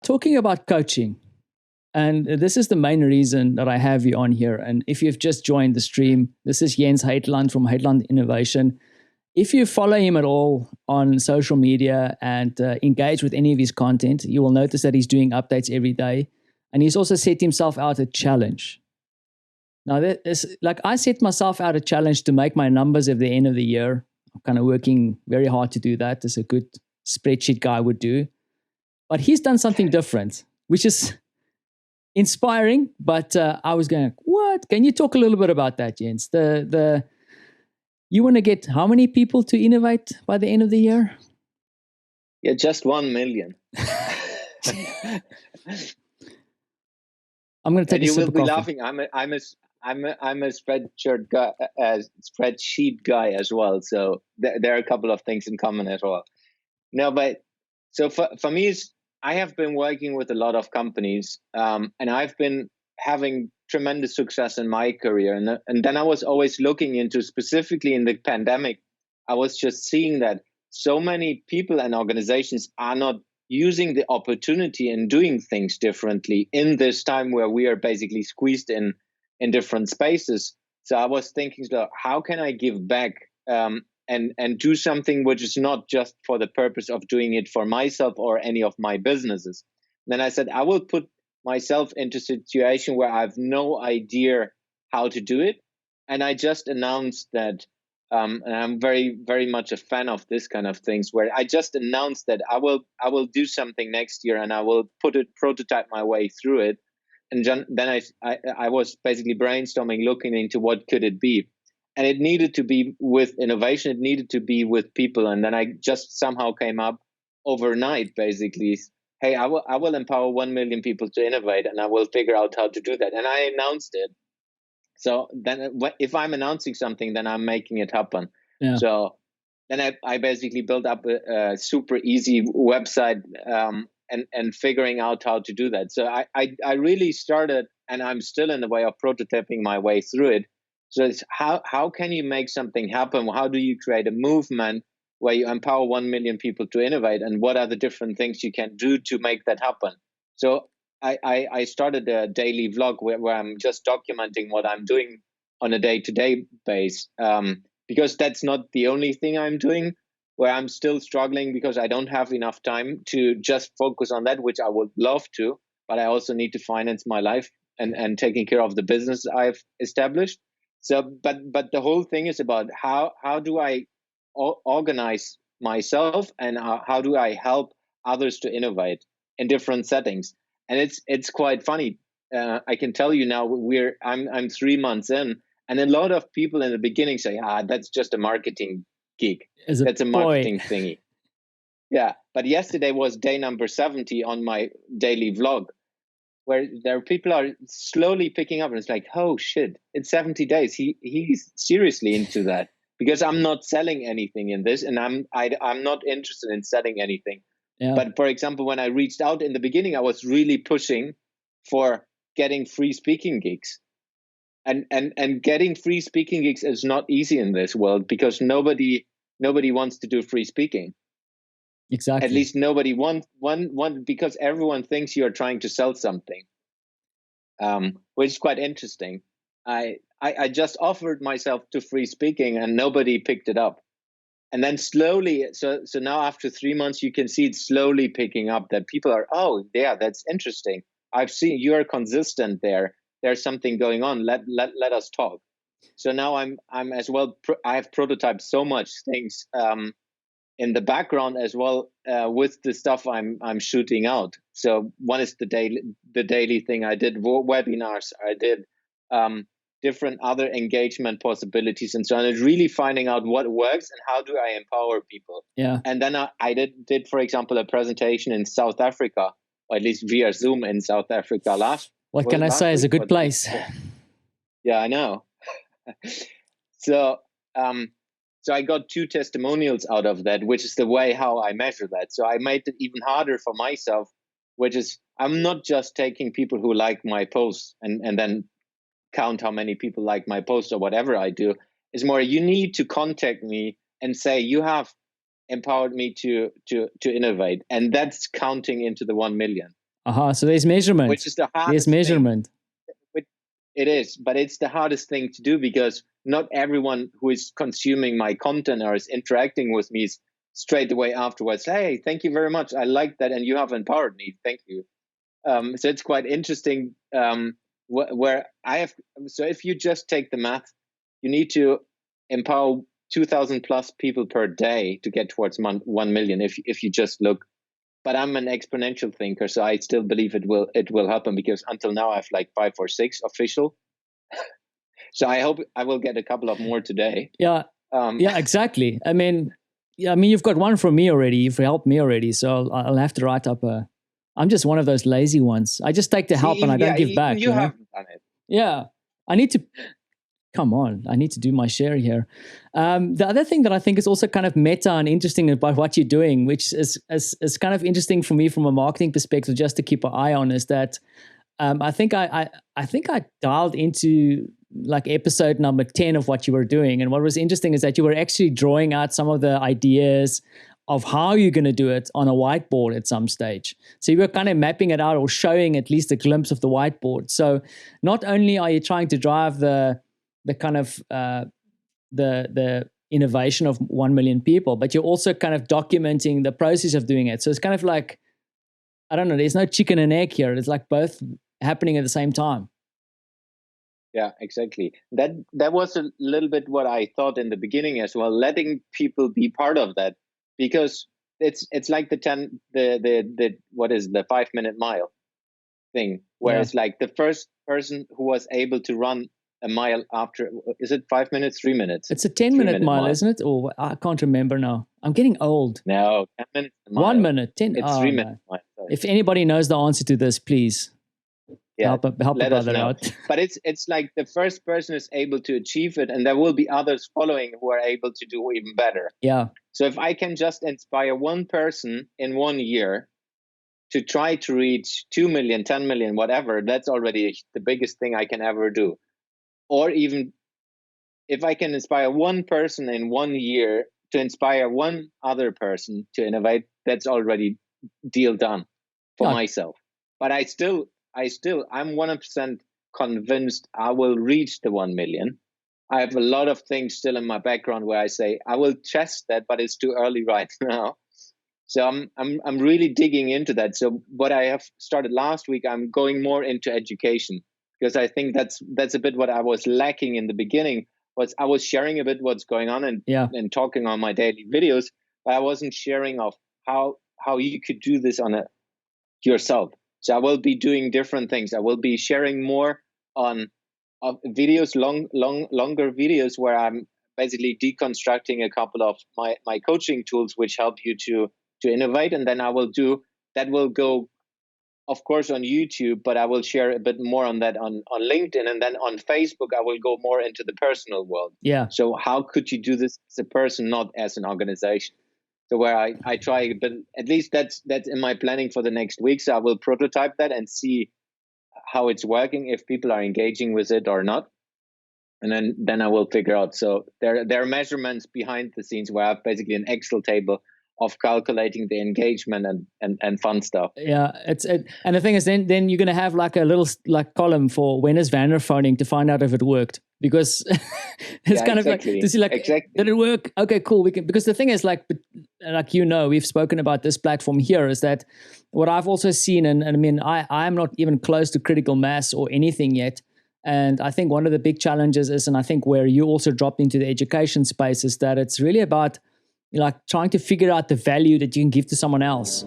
Talking about coaching, and this is the main reason that I have you on here. And if you've just joined the stream, this is Jens Heitland from Heitland Innovation. If you follow him at all on social media and engage with any of his content, you will notice that he's doing updates every day. And he's also set himself out a challenge. Now, like I set myself out a challenge to make my numbers at the end of the year. I'm kind of working very hard to do that, as a good spreadsheet guy would do. But he's done something different, which is inspiring. But I was going, what? Can you talk a little bit about that, Jens? You want to get how many people to innovate by the end of the year? Yeah, just 1 million. I'm going to take and a sip of coffee. You will be laughing. I'm a spreadsheet guy as well. So there are a couple of things in common as well. No, but so for me, I have been working with a lot of companies, and I've been having tremendous success in my career. And then I was always looking into, specifically in the pandemic, I was just seeing that so many people and organizations are not using the opportunity and doing things differently in this time where we are basically squeezed in different spaces. So I was thinking, so how can I give back and do something which is not just for the purpose of doing it for myself or any of my businesses. And then I said, I will put myself into a situation where I have no idea how to do it. And I just announced that, and I'm very, very much a fan of this kind of things, where I just announced that I will do something next year and I will prototype my way through it. And then I was basically brainstorming, looking into what could it be. And it needed to be with innovation. It needed to be with people. And then I just somehow came up overnight, basically, hey, I will empower 1 million people to innovate, and I will figure out how to do that. And I announced it. So then if I'm announcing something, then I'm making it happen. Yeah. So then I basically built up a super easy website and figuring out how to do that. So I really started, and I'm still in the way of prototyping my way through it. So it's how can you make something happen? How do you create a movement where you empower 1 million people to innovate? And what are the different things you can do to make that happen? So I started a daily vlog where I'm just documenting what I'm doing on a day-to-day base, because that's not the only thing I'm doing, where I'm still struggling because I don't have enough time to just focus on that, which I would love to, but I also need to finance my life and taking care of the business I've established. So, but the whole thing is about how do I organize myself and how do I help others to innovate in different settings. And it's quite funny. I can tell you now, I'm 3 months in, and a lot of people in the beginning say, that's just a marketing gig. That's a marketing thingy. Yeah. But yesterday was day number 70 on my daily vlog, where there people are slowly picking up, and it's like, oh shit, it's 70 days. He's seriously into that, because I'm not selling anything in this, and I'm not interested in selling anything. Yeah. But for example, when I reached out in the beginning, I was really pushing for getting free speaking gigs. And getting free speaking gigs is not easy in this world, because nobody wants to do free speaking. Exactly. At least nobody wants because everyone thinks you're trying to sell something, which is quite interesting. I just offered myself to free speaking and nobody picked it up. And then slowly, so now after 3 months, you can see it slowly picking up, that people are, oh yeah, that's interesting. I've seen you're consistent there. There's something going on. Let us talk. So now I'm as well. I have prototyped so much things in the background as well with the stuff I'm shooting out. So one is the daily thing. I did webinars. I did different other engagement possibilities and so on. It's really finding out what works and how do I empower people. Yeah. And then I did, for example, a presentation in South Africa, or at least via Zoom in South Africa last. What can I say? It's a good place. Yeah, I know. So I got 2 testimonials out of that, which is the way how I measure that. So I made it even harder for myself, which is I'm not just taking people who like my posts and then count how many people like my post or whatever I do. It's more, you need to contact me and say you have empowered me to innovate, and that's counting into the 1 million. So there's measurement. Which is the hardest There's measurement. It is, but it's the hardest thing to do because not everyone who is consuming my content or is interacting with me is straight away afterwards, hey, thank you very much. I like that. And you have empowered me. Thank you. So it's quite interesting where I have. So if you just take the math, you need to empower 2,000 plus people per day to get towards 1 million. If you just look, but I'm an exponential thinker, so I still believe it will happen because until now I have like 5 or 6 official. So I hope I will get a couple of more today. Yeah, yeah, exactly. I mean, you've got one from me already. You've helped me already, so I'll have to write up a. I'm just one of those lazy ones. I just take the help and I don't give back. You haven't done it. Yeah, I need to. Come on, I need to do my share here. The other thing that I think is also kind of meta and interesting about what you're doing, which is kind of interesting for me from a marketing perspective, just to keep an eye on, is that I think I dialed into like episode number 10 of what you were doing, and what was interesting is that you were actually drawing out some of the ideas of how you're going to do it on a whiteboard at some stage. So you were kind of mapping it out or showing at least a glimpse of the whiteboard. So not only are you trying to drive the kind of the innovation of 1 million people, but you're also kind of documenting the process of doing it. So it's kind of like, I don't know, there's no chicken and egg here. It's like both happening at the same time. Yeah, exactly. That was a little bit what I thought in the beginning as well, letting people be part of that, because it's like the what is the 5-minute mile thing, where it's like the first person who was able to run a mile after, is it 5 minutes, 3 minutes? It's a 10-minute mile, isn't it? Or I can't remember now. I'm getting old. No, 10 minutes a mile. 1 minute, 10. It's 3 minutes. No. If anybody knows the answer to this, please help let us know. out. But it's like the first person is able to achieve it, and there will be others following who are able to do even better. Yeah. So if I can just inspire one person in 1 year to try to reach 2 million, 10 million, whatever, that's already the biggest thing I can ever do. Or even if I can inspire one person in 1 year to inspire one other person to innovate, that's already deal done for myself. But I'm 100% convinced I will reach the 1 million. I have a lot of things still in my background where I say I will test that, but it's too early right now. So I'm really digging into that. So what I have started last week, I'm going more into education, because I think that's a bit what I was lacking in the beginning. Was I was sharing a bit what's going on and talking on my daily videos, but I wasn't sharing of how you could do this on yourself. So I will be doing different things. I will be sharing more on videos, longer videos, where I'm basically deconstructing a couple of my coaching tools which help you to innovate, and then I will do that. Will go, of course, on YouTube, but I will share a bit more on that on LinkedIn, and then on Facebook I will go more into the personal world. Yeah. So how could you do this as a person, not as an organization? So where I try, but at least that's in my planning for the next week. So I will prototype that and see how it's working, if people are engaging with it or not. And then I will figure out. So there are measurements behind the scenes where I have basically an Excel table of calculating the engagement and fun stuff. Yeah, and the thing is, then you're gonna have like a little like column for when is Werner phoning to find out if it worked, because it's kind of like to see like did it work? Okay, cool. We can, because the thing is like we've spoken about this platform here, is that what I've also seen, and I mean I'm not even close to critical mass or anything yet. And I think one of the big challenges is, and I think where you also dropped into the education space, is that it's really about like trying to figure out the value that you can give to someone else.